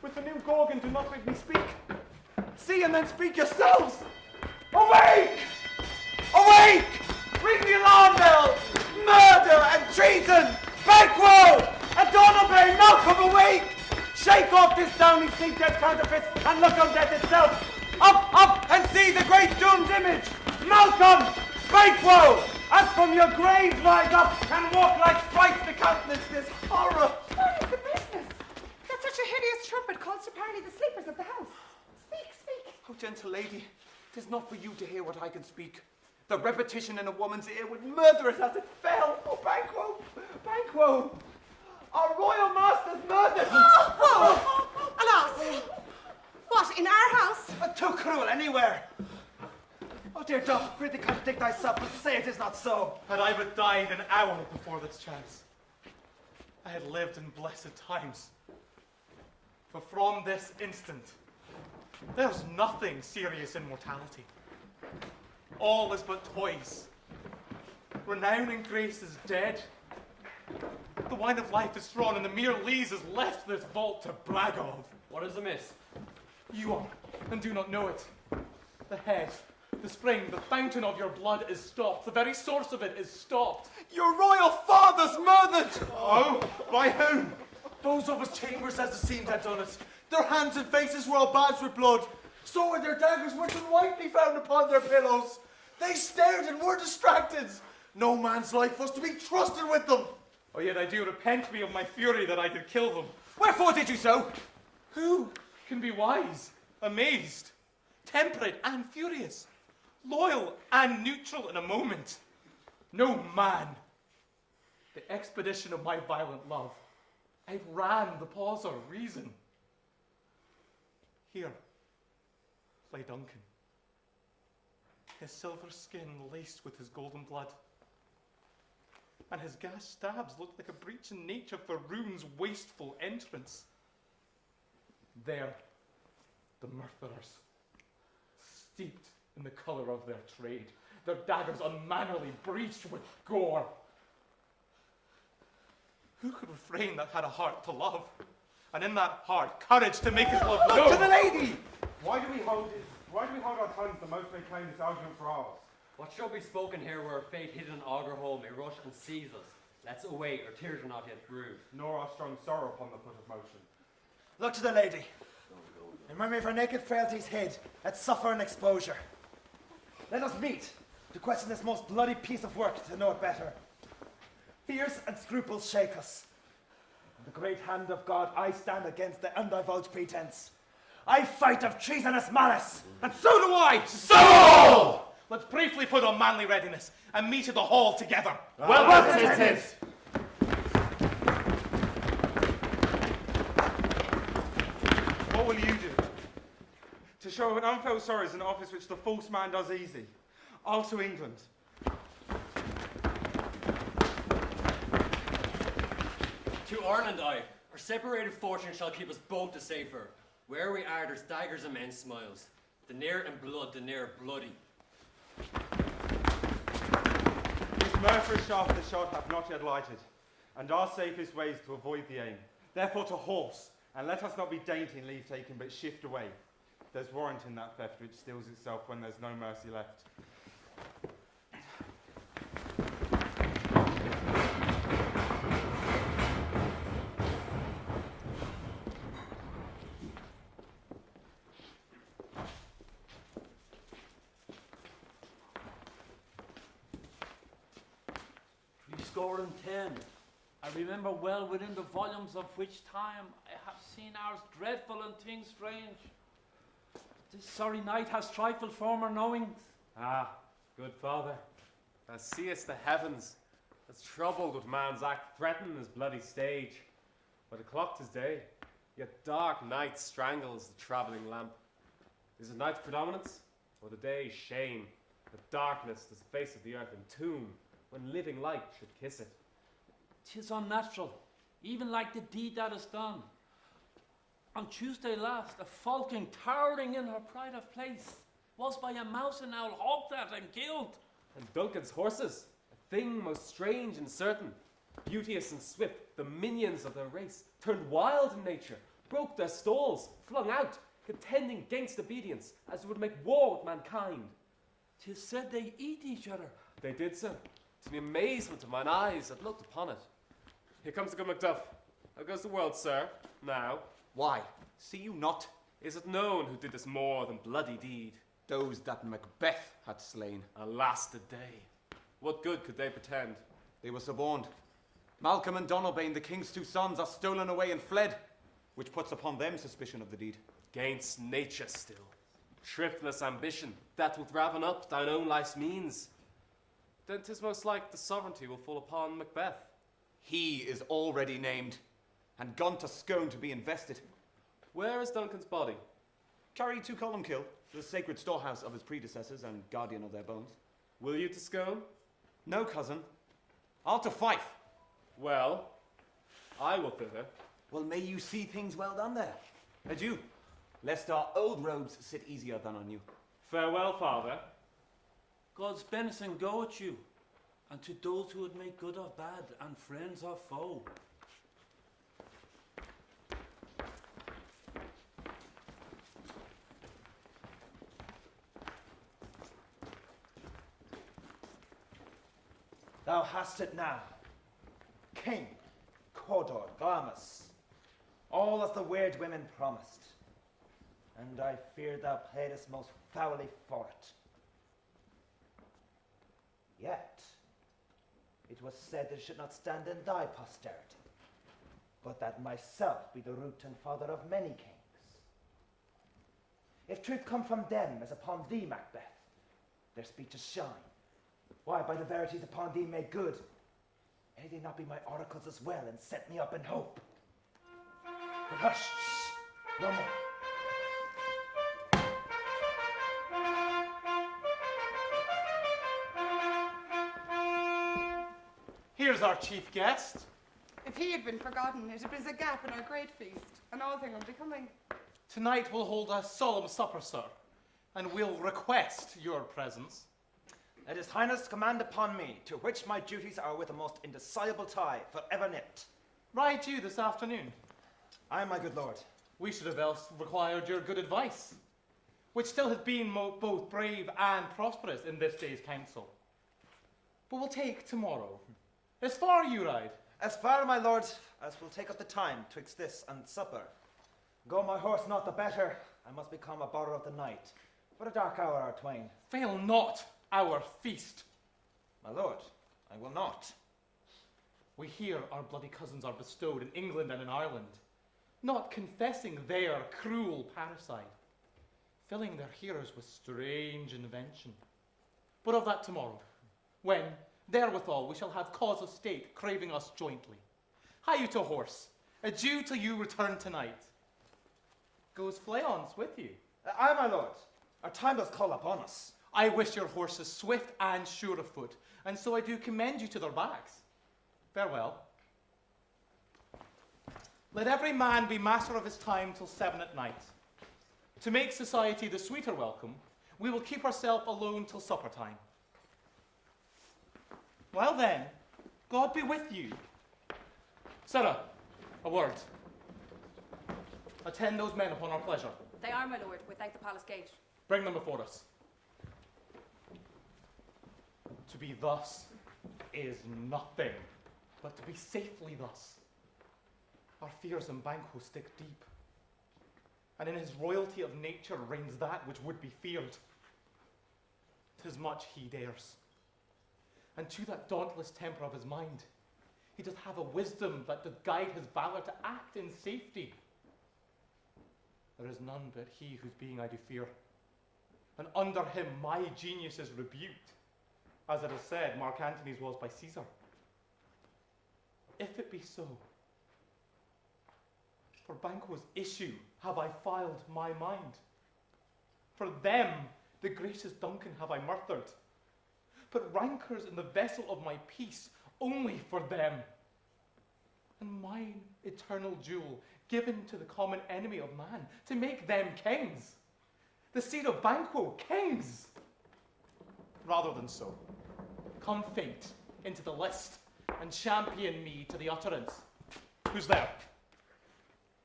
With the new Gorgon, do not make me speak. See and then speak yourselves. Awake! Awake! Ring the alarm bell! Murder and treason! Banquo! And Donalbain, Malcolm, awake! Shake off this downy sleep dead counterfeit and look on death itself. Up, up, and see the great doom's image. Malcolm! Banquo! As from your grave rise up and walk like sprites to countenance this horror. What is the business? That such a hideous trumpet calls to parley the sleepers of the house. Speak, speak. Oh, gentle lady, 'tis not for you to hear what I can speak. The repetition in a woman's ear would murder us as it fell. Oh, Banquo! Banquo! Our royal master's murdered! Alas! What, in our house? Too cruel anywhere. Oh, dear doth prithee contradict thyself and say it is not so. Had I but died an hour before this chance, I had lived in blessed times. For from this instant, there's nothing serious in mortality. All is but toys. Renown and grace is dead. The wine of life is thrown, and the mere lees is left this vault to brag of. What is amiss? You are, and do not know it. The head, the spring, the fountain of your blood is stopped. The very source of it is stopped. Your royal father's murdered! Oh, by whom? Those of his chambers as it seemed had done it. Their hands and faces were all badged with blood. So were their daggers which were whitely found upon their pillows. They stared and were distracted. No man's life was to be trusted with them. Oh, yet I do repent me of my fury that I did kill them. Wherefore did you so? Who can be wise, amazed, temperate and furious, loyal and neutral in a moment? No man. The expedition of my violent love outran the pause of reason. Here lay Duncan, his silver skin laced with his golden blood, and his gashed stabs looked like a breach in nature for rune's wasteful entrance. There, the murderers, steeped in the colour of their trade, their daggers unmannerly breached with gore. Who could refrain that had a heart to love? And in that heart, courage to make his love known. Look to the lady! Why do we hold our tongues the most may claim this argument for ours? What shall be spoken here where fate hidden in auger hole may rush and seize us? Let's await, our tears are not yet brewed. Nor our strong sorrow upon the foot of motion. Look to the lady. And when we have our naked frailties hid, let's suffer an exposure. Let us meet to question this most bloody piece of work to know it better. Fears and scruples shake us. In the great hand of God, I stand against the undivulged pretense. I fight of treasonous malice. And so do I! So! Let's briefly put on manly readiness and meet at the hall together. Well attended! What will you do? To show an unfelt sorrow is an office which the false man does easy. I'll to England. To Arn and I, our separated fortune shall keep us both the safer. Where we are, there's daggers and men's smiles. The near and blood, the near bloody. This murderous shaft the shot hath not yet lighted, and our safest way is to avoid the aim. Therefore to horse, and let us not be dainty in leave taking, but shift away. There's warrant in that theft which steals itself when there's no mercy left. Score and 10. I remember well within the volumes of which time I have seen ours dreadful and things strange. This sorry night has trifled former knowings. Ah, good father, thou seest the heavens, as troubled with man's act threaten his bloody stage. But the clock 'tis day, yet dark night strangles the travelling lamp. Is it night's predominance, or the day's shame, that darkness does the face of the earth entomb, when living light should kiss it? 'Tis unnatural, even like the deed that is done. On Tuesday last, a falcon towering in her pride of place was by a mouse and owl hawked at and killed. And Duncan's horses, a thing most strange and certain, beauteous and swift, the minions of their race, turned wild in nature, broke their stalls, flung out, contending gainst obedience, as it would make war with mankind. 'Tis said they eat each other. They did so, to the amazement of mine eyes that looked upon it. Here comes the good Macduff. How goes the world, sir, now? Why? See you not? Is it known who did this more than bloody deed? Those that Macbeth had slain. Alas the day. What good could they pretend? They were suborned. Malcolm and Donalbain, the king's two sons, are stolen away and fled, which puts upon them suspicion of the deed. Gainst nature still. Thriftless ambition, that would raven up thine own life's means. Then 'tis most like the sovereignty will fall upon Macbeth. He is already named, and gone to Scone to be invested. Where is Duncan's body? Carried to Columkill, the sacred storehouse of his predecessors and guardian of their bones. Will you to Scone? No, cousin. I'll to Fife. Well, I will thither. Well, may you see things well done there. Adieu, lest our old roads sit easier than on you. Farewell, father. God's benison go at you, and to those who would make good or bad, and friends or foe. Thou hast it now. King, Cawdor, Glamis, all as the weird women promised. And I fear thou playedest most foully for it. Yet, it was said that it should not stand in thy posterity, but that myself be the root and father of many kings. If truth come from them as upon thee, Macbeth, their speeches shine. Why, by the verities upon thee made good, may they not be my oracles as well, and set me up in hope? But hush, shh, no more. Here's our chief guest. If he had been forgotten, it is a gap in our great feast, and all thing unbecoming. Tonight we'll hold a solemn supper, sir, and we'll request your presence. Let his highness command upon me, to which my duties are with a most indissoluble tie, forever knit. Ride you this afternoon? Aye, my good lord. We should have else required your good advice, which still has been both brave and prosperous in this day's council. But we'll take tomorrow. As far you ride? As far, my lord, as will take up the time twixt this and supper. Go my horse not the better, I must become a borrower of the night, for a dark hour or twain. Fail not our feast. My lord, I will not. We hear our bloody cousins are bestowed in England and in Ireland, not confessing their cruel parricide, filling their hearers with strange invention. But of that tomorrow, when, therewithal, we shall have cause of state craving us jointly. Hie you to horse, adieu till you return tonight. Goes Fleance with you? Aye, my lord. Our time does call upon us. I wish your horses swift and sure of foot, and so I do commend you to their backs. Farewell. Let every man be master of his time till 7 at night. To make society the sweeter welcome, we will keep ourselves alone till supper time. Well then, God be with you. Sarah, a word. Attend those men upon our pleasure. They are, my lord, without the palace gate. Bring them before us. To be thus is nothing, but to be safely thus. Our fears in Banquo stick deep, and in his royalty of nature reigns that which would be feared. 'Tis much he dares, and to that dauntless temper of his mind, he doth have a wisdom that doth guide his valour to act in safety. There is none but he whose being I do fear, and under him my genius is rebuked, as it is said Mark Antony's was by Caesar. If it be so, for Banquo's issue have I filed my mind. For them the gracious Duncan have I murthered, put rancours in the vessel of my peace only for them, and mine eternal jewel given to the common enemy of man, to make them kings, the seed of Banquo kings. Rather than so, come fate into the list, and champion me to the utterance. Who's there?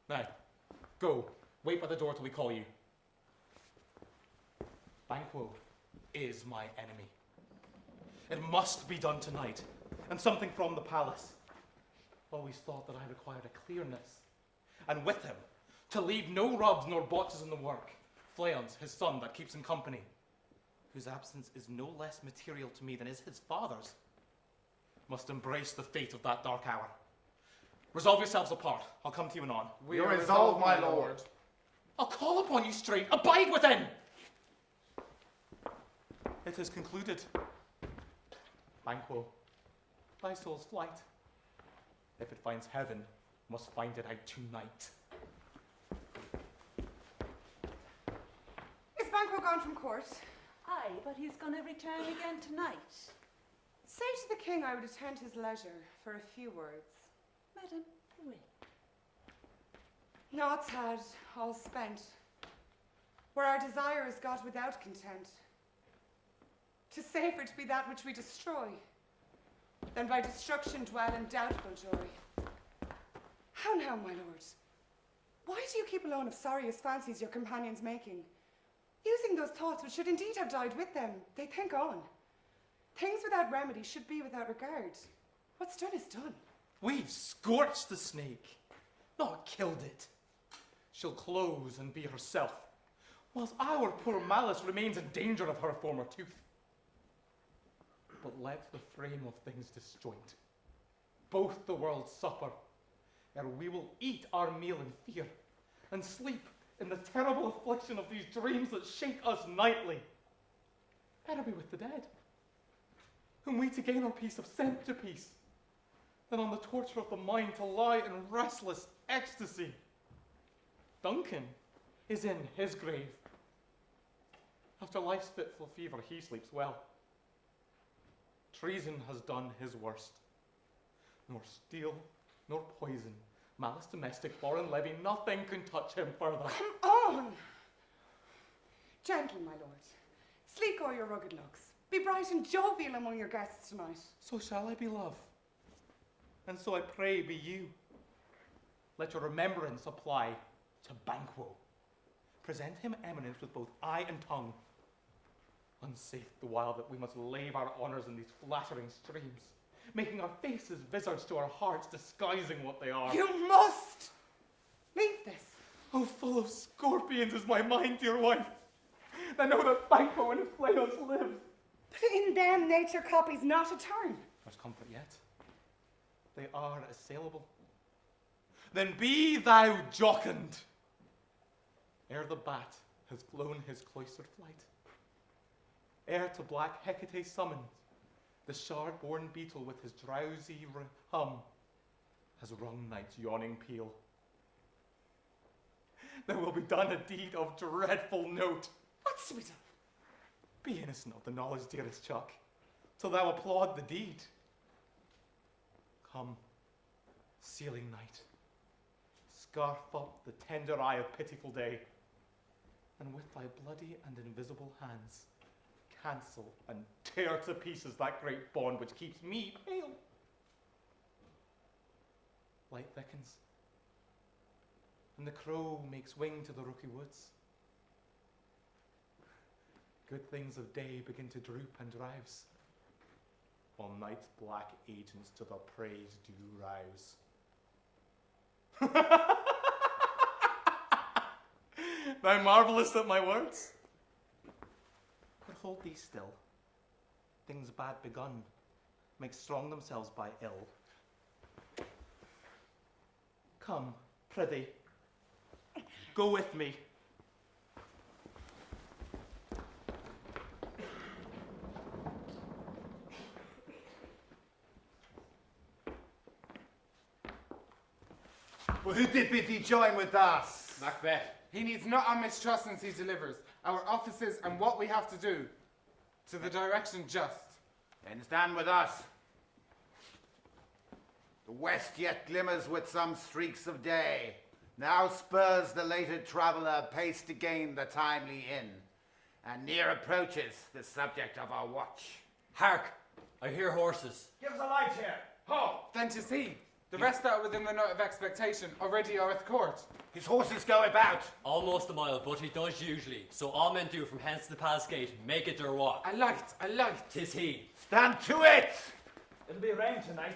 Now, go, wait by the door till we call you. Banquo is my enemy. It must be done tonight, and something from the palace. Always thought that I required a clearness, and with him, to leave no rubs nor botches in the work, Fleance, his son that keeps him company, whose absence is no less material to me than is his father's, must embrace the fate of that dark hour. Resolve yourselves apart. I'll come to you anon. We are resolved, my lord. I'll call upon you straight. Abide within! It is concluded. Banquo, thy soul's flight, if it finds heaven, must find it out tonight. Is Banquo gone from court? Aye, but he's going to return again tonight. Say to the king I would attend his leisure for a few words. Madam, I will. Naught's had, all spent, where our desire is got without content. 'Tis safer to be that which we destroy, than by destruction dwell in doubtful joy. How now, my lord? Why do you keep alone of sorriest fancies your companions making? Using those thoughts which should indeed have died with them, they think on. Things without remedy should be without regard. What's done is done. We've scorched the snake, not killed it. She'll close and be herself, whilst our poor malice remains in danger of her former tooth. But let the frame of things disjoint. Both the worlds suffer, ere we will eat our meal in fear, and sleep in the terrible affliction of these dreams that shake us nightly. Better be with the dead, whom we to gain our peace have sent to peace, than on the torture of the mind to lie in restless ecstasy. Duncan is in his grave. After life's fitful fever, he sleeps well. Treason has done his worst. Nor steel, nor poison, malice domestic, foreign levy, nothing can touch him further. Come on! Gentle, my lord. Sleek o'er your rugged looks. Be bright and jovial among your guests tonight. So shall I be, love. And so I pray be you. let your remembrance apply to Banquo. Present him eminence with both eye and tongue. Unsafe the while that we must lave our honours in these flattering streams, making our faces visards to our hearts, disguising what they are. You must leave this. Oh, full of scorpions is my mind, dear wife. I know that Banquo and his players live. But in them nature copies not a turn. There's comfort yet. They are assailable. Then be thou jocund, ere the bat has flown his cloistered flight, ere to black Hecate summoned, the shard-born beetle with his drowsy hum has rung night's yawning peal. There will be done a deed of dreadful note. What, sweeter? Be innocent of the knowledge, dearest Chuck, till thou applaud the deed. Come, sealing night, scarf up the tender eye of pitiful day, and with thy bloody and invisible hands, cancel and tear to pieces that great bond which keeps me pale. Light thickens, and the crow makes wing to the rooky woods. Good things of day begin to droop and drowse, while night's black agents to the praise do rouse. Thou marvellest at my words? But hold thee still. Things bad begun make strong themselves by ill. Come, prithee, go with me. Well, who did bid thee join with us? Macbeth. He needs not our mistrustance he delivers, our offices and what we have to do, to the direction just. Then stand with us. The west yet glimmers with some streaks of day. Now spurs the lated traveller pace to gain the timely inn, and near approaches the subject of our watch. Hark! I hear horses. Give us a light here. Ho! Then 'tis he. The rest that are within the note of expectation already are at court. His horses go about. Almost a mile, but he does usually. So all men do from hence to the palace gate, make it their walk. A light. 'Tis he. Stand to it! It'll be rain tonight.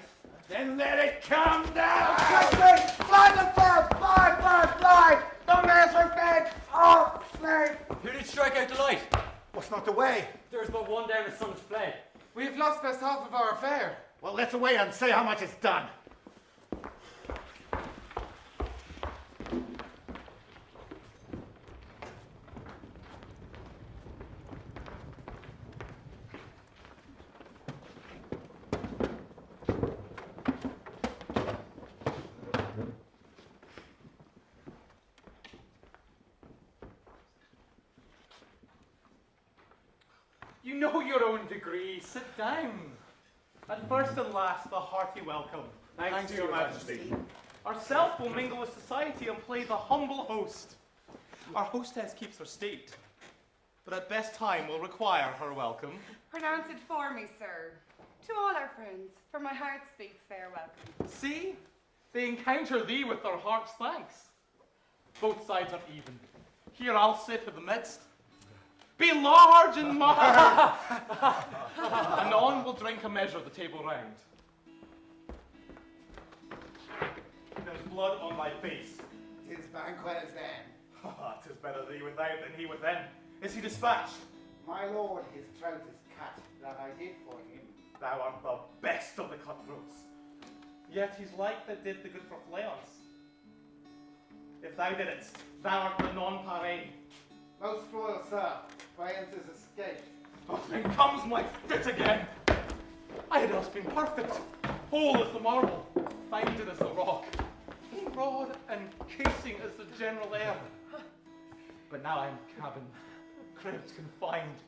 Then let it come down! Fly the first! Fly! Don't let us repent! Oh, slave! Who did strike out the light? What's not the way? There's but one down, his son's fled. We have lost best half of our affair. Well, let's away and say how much is done. You know your own degree. Sit down. And first and last, a hearty welcome. Thanks to your majesty. Ourself will mingle with society and play the humble host. Our hostess keeps her state, but at best time will require her welcome. Pronounce it for me, sir. To all our friends, for my heart speaks fair welcome. See? They encounter thee with their heart's thanks. Both sides are even. Here I'll sit in the midst. Be large in mind. Anon we'll drink a measure the table round. There's blood on thy face. 'Tis banquet as then. 'Tis better thee without than he within. Is he dispatched? My lord, his throat is cut, that I did for him. Thou art the best of the cutthroats. Yet he's like that did the good for flayers. If thou didst, thou art the non-paré. Most royal sir, Brian's is escaped. Oh, then comes my fit again. I had else been perfect, whole as the marble, binded as the rock, broad and casing as the general air. But now I'm cabined, cribbed, confined,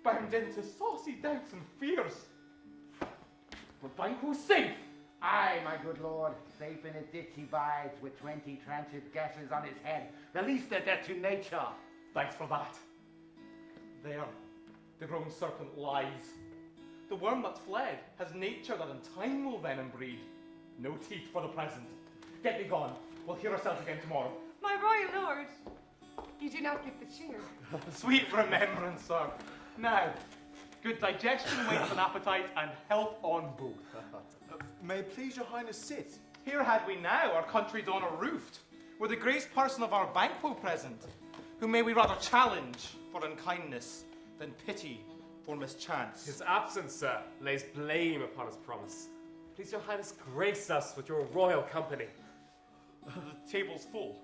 bound into saucy doubts and fears. But Banquo's safe. Aye, my good lord, safe in a ditch he bides, with 20 transit gashes on his head, the least a debt to nature. Thanks for that. There, the grown serpent lies. The worm that's fled has nature that in time will venom breed. No teeth for the present. Get thee gone. We'll hear ourselves again tomorrow. My royal lord, you do not get the cheer. Sweet remembrance, sir. Now, good digestion waits an appetite, and health on both. May it please your highness sit? Here had we now our country's honour roofed, with the graced person of our banquo present, who may we rather challenge for unkindness than pity for mischance. His absence, sir, lays blame upon his promise. Please your highness grace us with your royal company. The table's full.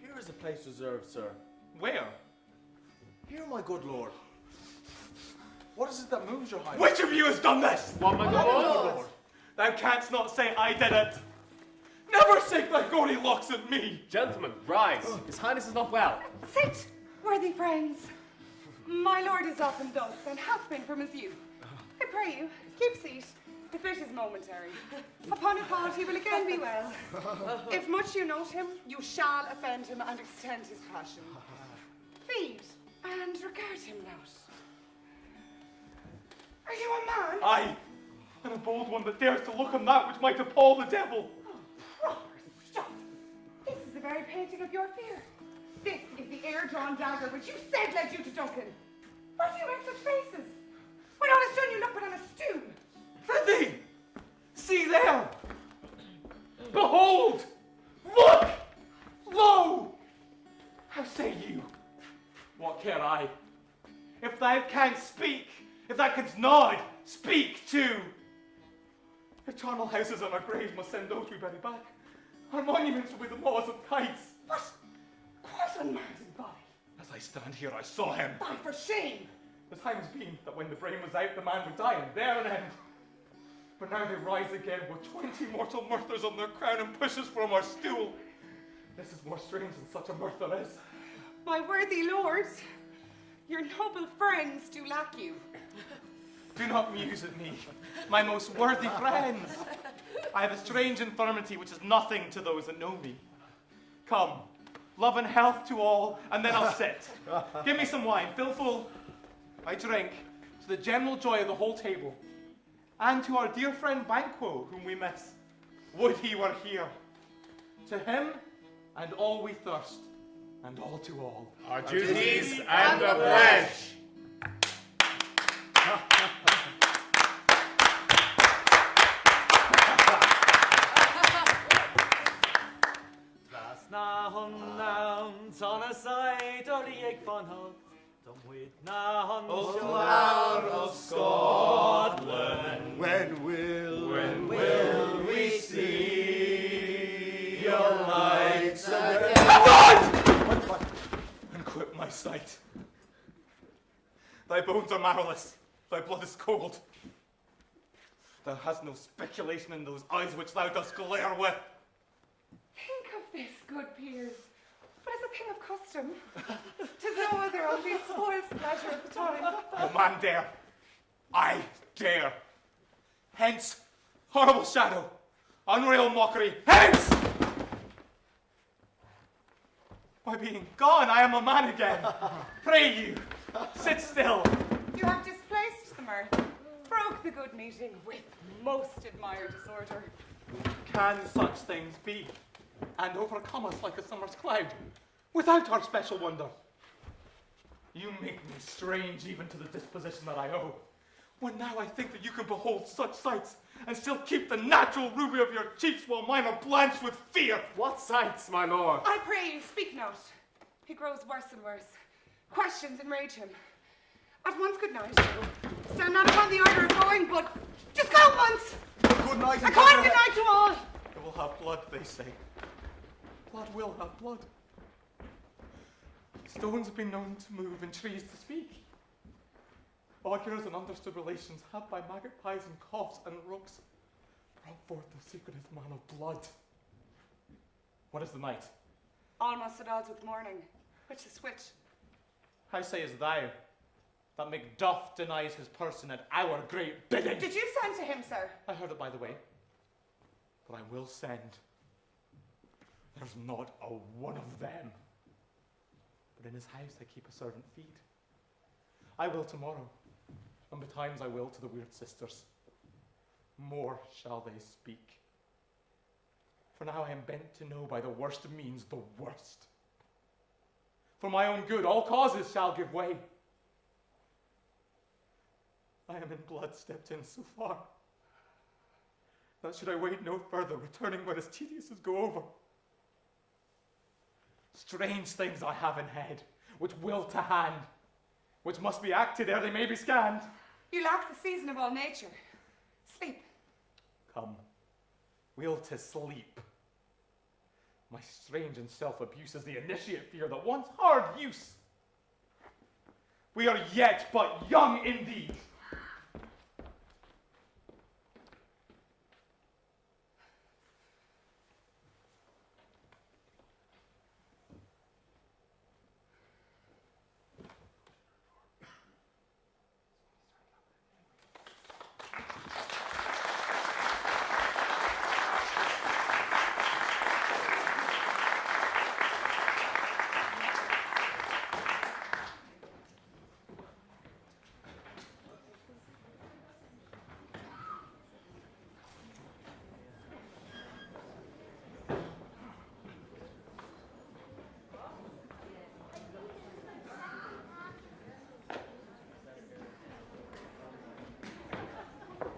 Here is a place reserved, sir. Where? Here, my good lord. What is it that moves your highness? Which of you has done this? What, my good lord? Thou canst not say I did it. Never shake thy gory locks at me. Gentlemen, rise. His highness is not well. Sit, worthy friends. My lord is often thus, and hath been from his youth. I pray you, keep seat. The fit is momentary. Upon a thought, he will again be well. If much you note him, you shall offend him and extend his passion. Feed and regard him not. Are you a man? Aye, and a bold one that dares to look on that which might appall the devil. Proper stuff. This is the very painting of your fear. This is the air-drawn dagger which you said led you to Duncan. Why do you make such faces? When all is done, you look but on a stew. Prithee, see there. Behold, look, lo. How say you? What care I? If thou canst speak, if thou canst nod, speak too. If charnel houses and our graves must send those we bury back, our monuments will be the maws of kites. What? Quite unmarried in body. As I stand here, I saw him. Fie for shame. The time has been that when the brain was out, the man would die, and there an end. But now they rise again with 20 mortal murthers on their crown and pushes from our stool. This is more strange than such a murther is. My worthy lord, your noble friends do lack you. Do not muse at me, my most worthy friends. I have a strange infirmity which is nothing to those that know me. Come, love and health to all, and then I'll sit. Give me some wine, fill full. I drink to the general joy of the whole table, and to our dear friend Banquo, whom we miss. Would he were here. To him and all we thirst, and all to all. Our duties and the pledge. Na hon nouns on a side or the van hot. Tom with na hon Flower of Scotland, when will we see your lights again? And quit my sight. Thy bones are marrowless, thy blood is cold. Thou hast no speculation in those eyes which thou dost glare with. Think of this, good peers. But as a thing of custom, 'tis no other, albeit spoils the pleasure of the time. No man dare. I dare. Hence, horrible shadow, unreal mockery, hence! By being gone, I am a man again. Pray you, sit still. You have displaced the mirth, broke the good meeting with most admired disorder. Can such things be, and overcome us like a summer's cloud, without our special wonder? You make me strange even to the disposition that I owe, when now I think that you can behold such sights, and still keep the natural ruby of your cheeks while mine are blanched with fear. What sights, my lord? I pray you, speak not. He grows worse and worse. Questions enrage him. At once, good night. Stand not upon the order of going, but just go once. Good night. A kind good night to all. It will have blood, they say. Blood will have blood. Stones have been known to move and trees to speak. Augurs and understood relations have by maggot pies and coughs and rooks brought forth the secretive man of blood. What is the night? Almost at odds with morning. Which is which? How sayest thou that Macduff denies his person at our great bidding? Did you send to him, sir? I heard it by the way, but I will send. There's not a one of them. But in his house I keep a servant feed. I will tomorrow, and betimes I will to the weird sisters. More shall they speak. For now I am bent to know by the worst means the worst. For my own good, all causes shall give way. I am in blood stepped in so far, that should I wait no further, returning what is tedious as go over. Strange things I have in head, which will to hand, which must be acted ere they may be scanned. You lack the season of all nature. Sleep. Come, we'll to sleep. My strange and self-abuse is the initiate fear that wants hard use. We are yet but young indeed.